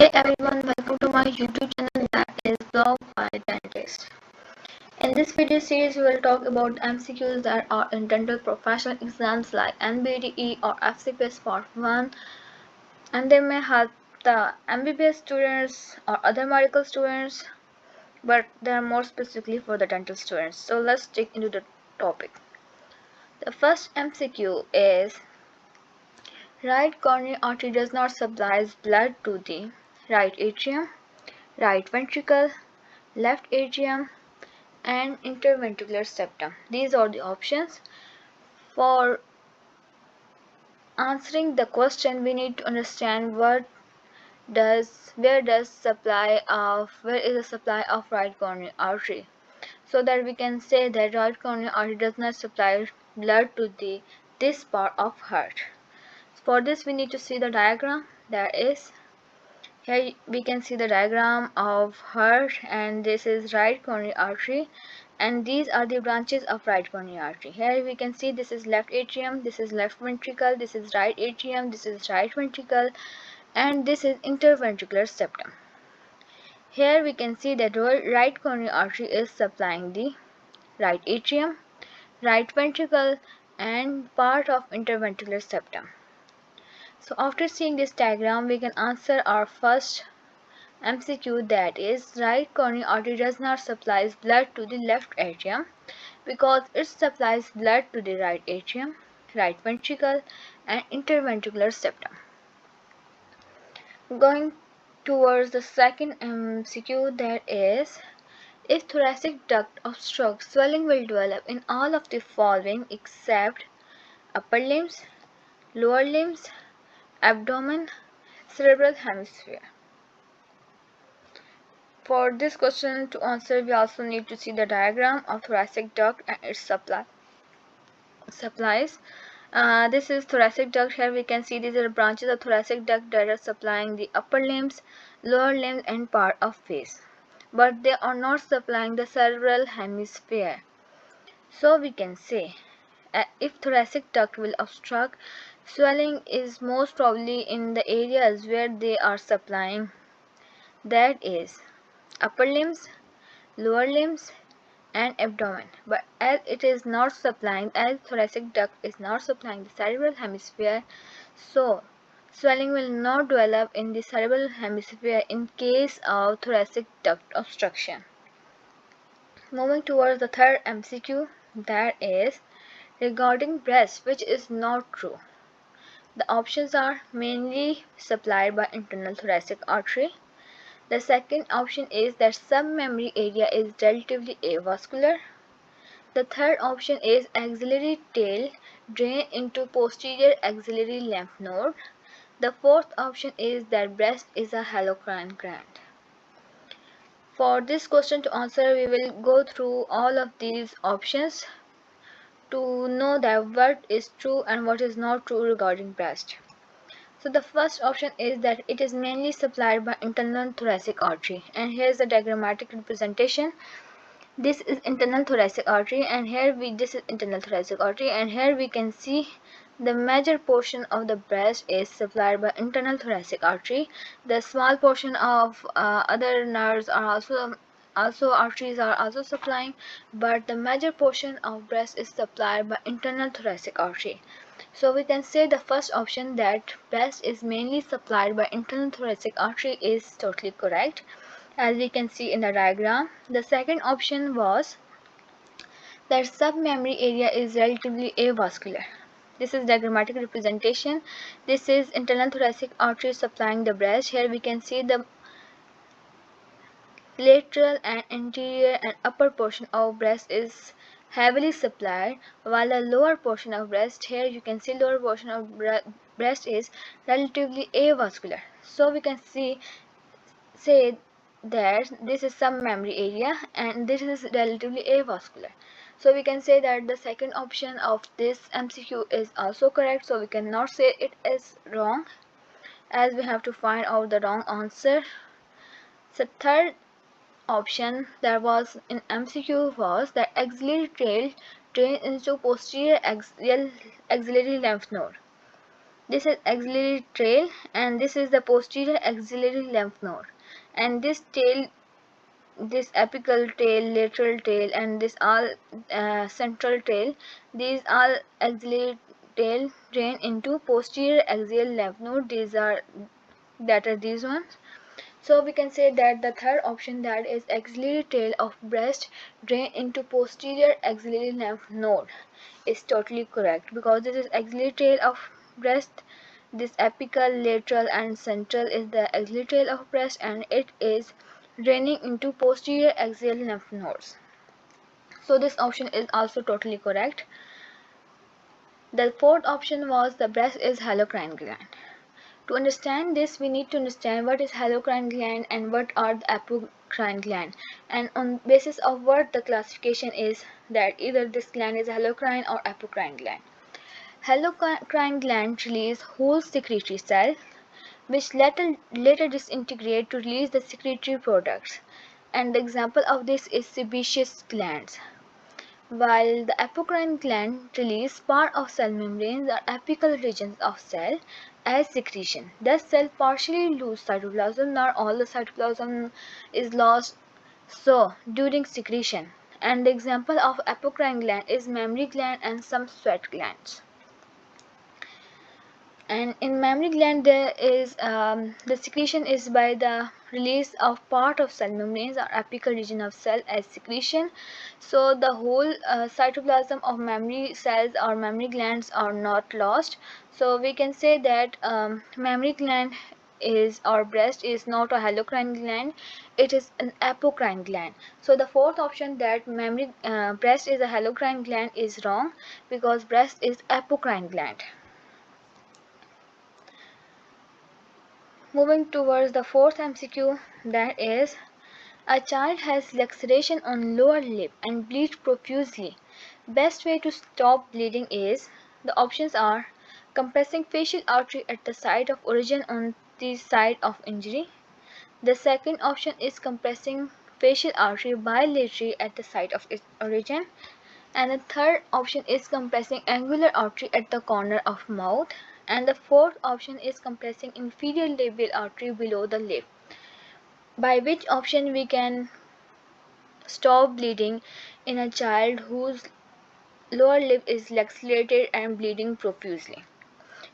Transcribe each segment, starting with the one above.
Hey everyone, welcome to my YouTube channel that is Blog by Dentist. In this video series, we will talk about MCQs that are in dental professional exams like NBDE or FCPS Part 1, and they may help the MBBS students or other medical students, but they are more specifically for the dental students. So let's dig into the topic. The first MCQ is: right coronary artery does not supply blood to the right atrium, right ventricle, left atrium, and interventricular septum. These are the options. For answering the question, we need to understand where is the supply of right coronary artery, so that we can say that right coronary artery does not supply blood to this part of heart. For this, we need to see the diagram. That is, here we can see the diagram of heart, and this is right coronary artery, and these are the branches of right coronary artery. Here we can see this is left atrium, this is left ventricle, this is right atrium, this is right ventricle, and this is interventricular septum. Here we can see that right coronary artery is supplying the right atrium, right ventricle, and part of interventricular septum. So after seeing this diagram, we can answer our first MCQ, that is, right coronary artery does not supply blood to the left atrium because it supplies blood to the right atrium, right ventricle, and interventricular septum. Going towards the second MCQ, that is, if thoracic duct obstructs, swelling will develop in all of the following except upper limbs, lower limbs, abdomen, cerebral hemisphere. For this question to answer, we also need to see the diagram of thoracic duct and its supplies. This is thoracic duct. Here we can see these are branches of thoracic duct that are supplying the upper limbs, lower limbs, and part of face, but they are not supplying the cerebral hemisphere. So we can say if thoracic duct will obstruct, swelling is most probably in the areas where they are supplying, that is upper limbs, lower limbs, and abdomen. But as it is not supplying, as thoracic duct is not supplying the cerebral hemisphere, so swelling will not develop in the cerebral hemisphere in case of thoracic duct obstruction. Moving towards the third MCQ, that is regarding breast, which is not true. The options are mainly supplied by internal thoracic artery. The second option is that submammary area is relatively avascular. The third option is axillary tail drain into posterior axillary lymph node. The fourth option is that breast is a halocrine gland. For this question to answer, we will go through all of these options to know that what is true and what is not true regarding breast. So the first option is that it is mainly supplied by internal thoracic artery, and here is the diagrammatic representation. This is internal thoracic artery, and this is internal thoracic artery, and here we can see the major portion of the breast is supplied by internal thoracic artery. The small portion of other nerves are also arteries are also supplying, but the major portion of breast is supplied by internal thoracic artery. So we can say the first option, that breast is mainly supplied by internal thoracic artery, is totally correct, as we can see in the diagram. The second option was that submammary area is relatively avascular. This is diagrammatic representation. This is internal thoracic artery supplying the breast. Here we can see the lateral and anterior and upper portion of breast is heavily supplied, while the lower portion of breast, here you can see lower portion of breast is relatively avascular. So we can say that this is submammary area and this is relatively avascular. So we can say that the second option of this MCQ is also correct, so we cannot say it is wrong, as we have to find out the wrong answer. So third option that was in MCQ was that axillary tail drains into posterior axillary lymph node. This is axillary tail, and this is the posterior axillary lymph node. And this tail, this apical tail, lateral tail, and this all central tail, these all axillary tail drain into posterior axial lymph node. These are these ones. So we can say that the third option, that is axillary tail of breast drain into posterior axillary lymph node, is totally correct, because this is axillary tail of breast. This apical, lateral, and central is the axillary tail of breast, and it is draining into posterior axial lymph nodes. So this option is also totally correct. The fourth option was the breast is halocrine gland. To understand this, we need to understand what is halocrine gland and what are the apocrine gland, and on basis of what the classification is, that either this gland is halocrine or apocrine gland. Halocrine gland release whole secretory cell, which later disintegrate to release the secretory products, and the example of this is sebaceous glands. While the apocrine gland release part of cell membranes or apical regions of cell as secretion. Thus cell partially lose cytoplasm, not all the cytoplasm is lost so during secretion. And the example of apocrine gland is mammary gland and some sweat glands. And in mammary gland there is the secretion is by the release of part of cell membranes or apical region of cell as secretion. So the whole cytoplasm of mammary cells or mammary glands are not lost. So we can say that mammary gland is, or breast is not a halocrine gland, it is an apocrine gland. So the fourth option, that mammary breast is a halocrine gland, is wrong, because breast is apocrine gland. Moving towards the fourth MCQ, that is, a child has laceration on lower lip and bleeds profusely. Best way to stop bleeding is, the options are compressing facial artery at the site of origin on the site of injury. The second option is compressing facial artery bilaterally at the site of its origin. And the third option is compressing angular artery at the corner of mouth. And the fourth option is compressing inferior labial artery below the lip. By which option we can stop bleeding in a child whose lower lip is lacerated and bleeding profusely?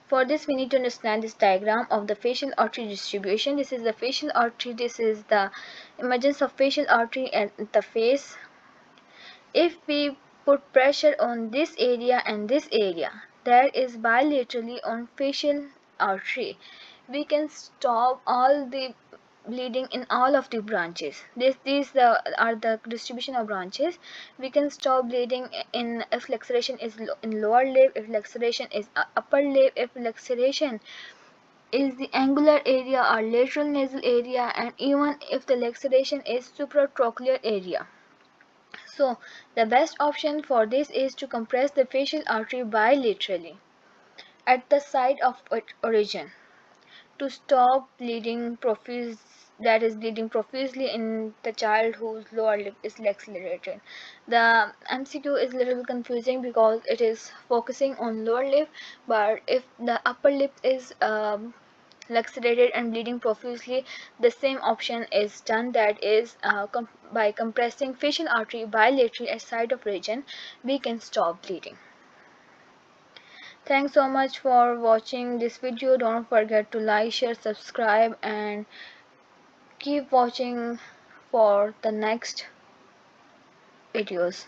For this we need to understand this diagram of the facial artery distribution. This is the facial artery, this is the emergence of facial artery at the face. If we put pressure on this area and this area, that is bilaterally on facial artery, we can stop all the bleeding in all of the branches. These are the distribution of branches. We can stop bleeding in if laceration is in lower lip, if laceration is upper lip, if laceration is the angular area or lateral nasal area, and even if the laceration is supratrochlear area. So the best option for this is to compress the facial artery bilaterally at the site of origin to stop bleeding bleeding profusely in the child whose lower lip is lacerated. The MCQ is a little confusing because it is focusing on lower lip, but if the upper lip is lacerated and bleeding profusely, the same option is done, that is by compressing facial artery bilaterally at site of origin, we can stop bleeding. Thanks so much for watching this video. Don't forget to like, share, subscribe, and keep watching for the next videos.